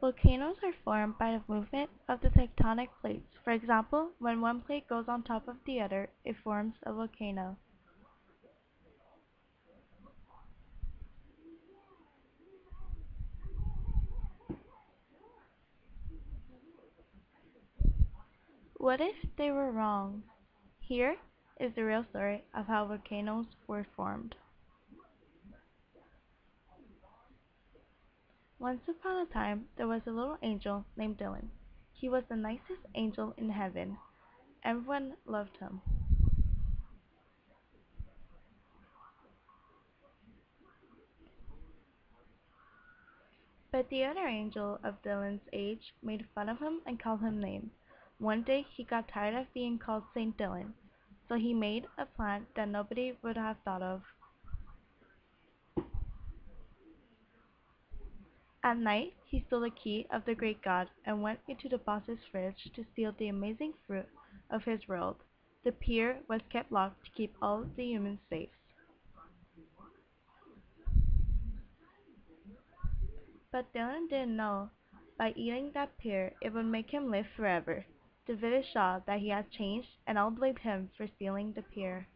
Volcanoes are formed by the movement of the tectonic plates. For example, when one plate goes on top of the other, it forms a volcano. What if they were wrong? Here is the real story of how volcanoes were formed. Once upon a time, there was a little angel named Dylan. He was the nicest angel in heaven. Everyone loved him. But the other angel of Dylan's age made fun of him and called him names. One day he got tired of being called Saint Dylan, so he made a plan that nobody would have thought of. At night he stole the key of the great god and went into the boss's fridge to steal the amazing fruit of his world. The pier was kept locked to keep all the humans safe. But Dylan didn't know by eating that pear it would make him live forever. The village saw that he had changed and all blamed him for stealing the pear.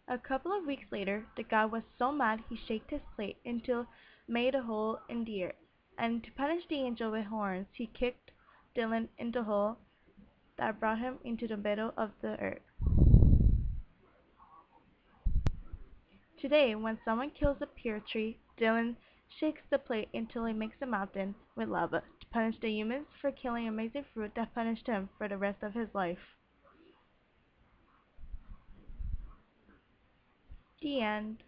A couple of weeks later, the god was so mad he shook his plate until it made a hole in the earth, and to punish the angel with horns, he kicked Dylan in the hole that brought him into the middle of the earth. Today, when someone kills a pear tree, Dylan shakes the plate until he makes a mountain with lava to punish the humans for killing amazing fruit that punished him for the rest of his life. The end.